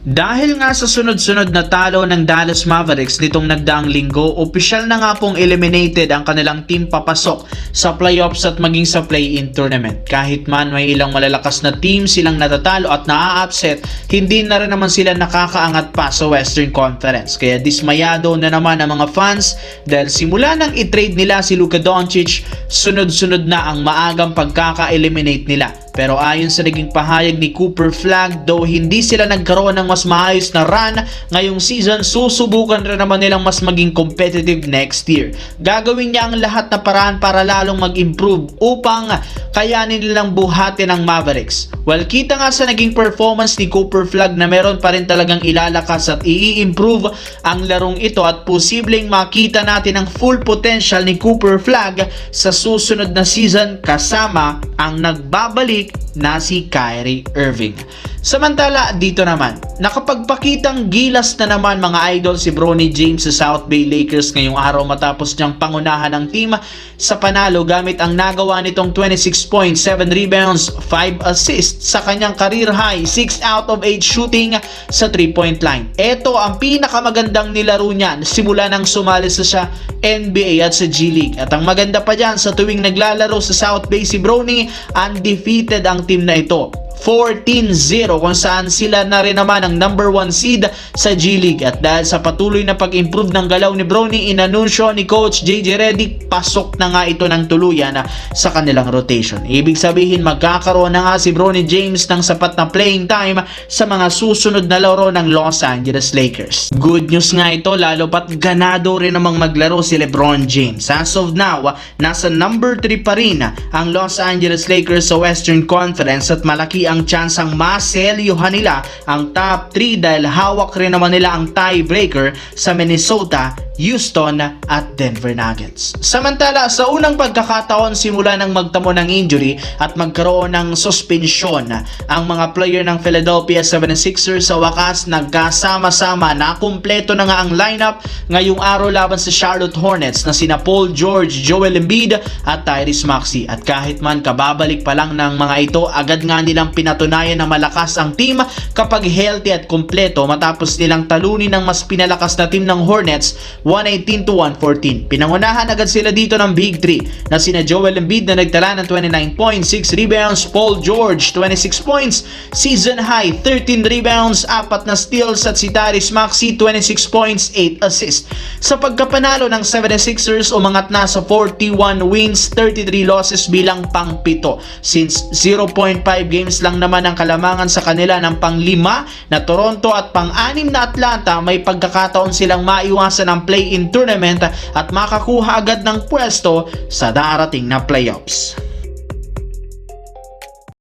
Dahil nga sa sunod-sunod na talo ng Dallas Mavericks nitong nagdaang linggo, opisyal na nga pong eliminated ang kanilang team papasok sa playoffs at maging sa play-in tournament. Kahit man may ilang malalakas na team silang natatalo at naa-upset, hindi na rin naman sila nakakaangat pa sa Western Conference. Kaya dismayado na naman ang mga fans dahil simula nang i-trade nila si Luka Doncic, sunod-sunod na ang maagang pagkaka-eliminate nila. Pero ayon sa naging pahayag ni Cooper Flagg, though hindi sila nagkaroon ng mas maayos na run ngayong season, susubukan rin naman nilang mas maging competitive next year. Gagawin niya ang lahat na paraan para lalong mag-improve upang kayanin nilang buhatin ang Mavericks. Well, kita nga sa naging performance ni Cooper Flagg na meron pa rin talagang ilalakas at i-improve ang larong ito at posibleng makita natin ang full potential ni Cooper Flagg sa susunod na season kasama ang nagbabalik na si Kyrie Irving. Samantala dito naman, nakapagpakitang gilas na naman mga idol si Bronny James sa South Bay Lakers ngayong araw matapos niyang pangunahan ng team sa panalo gamit ang nagawa nitong 26 points, 7 rebounds, 5 assists sa kanyang career high 6 out of 8 shooting sa 3-point line. Ito ang pinakamagandang nilaro niyan simula nang sumali sa NBA at sa G League. At ang maganda pa dyan, sa tuwing naglalaro sa South Bay si Bronny, undefeated ang team na ito. 14-0 kung saan sila na rin naman ang number 1 seed sa G League. At dahil sa patuloy na pag-improve ng galaw ni Bronny, inanunsyo ni Coach JJ Redick, pasok na nga ito ng tuluyan sa kanilang rotation. Ibig sabihin magkakaroon na nga si Bronny James ng sapat na playing time sa mga susunod na laro ng Los Angeles Lakers. Good news nga ito lalo pat ganado rin namang maglaro si LeBron James. As of now, nasa number 3 pa rin ang Los Angeles Lakers sa Western Conference at malaki ang tsansang maselyuhan nila ang top 3 dahil hawak rin naman nila ang tiebreaker sa Minnesota, Houston at Denver Nuggets. Samantala, sa unang pagkakataon simula ng magtamo ng injury at magkaroon ng suspensyon ang mga player ng Philadelphia 76ers, sa wakas nagkasama-sama na kumpleto na nga ang lineup ngayong araw laban sa Charlotte Hornets na sina Paul George, Joel Embiid at Tyrese Maxey. At kahit man kababalik pa lang ng mga ito, agad nga nilang pinatunayan na malakas ang team kapag healthy at kumpleto matapos nilang talunin ng mas pinalakas na team ng Hornets 118-114. Pinangunahan agad sila dito ng Big 3 na sina Joel Embiid na nagtala ng 29 points, 6 rebounds, Paul George 26 points, season high 13 rebounds, 4 na steals at si Tyrese Maxey 26 points, 8 assists. Sa pagkapanalo ng 76ers, umangat na sa 41 wins, 33 losses bilang pang-7 since 0.5 games lang naman ang kalamangan sa kanila ng pang-5 na Toronto at pang-6 na Atlanta. May pagkakataon silang maiwasan ang play-in tournament at makakuha agad ng pwesto sa darating na playoffs.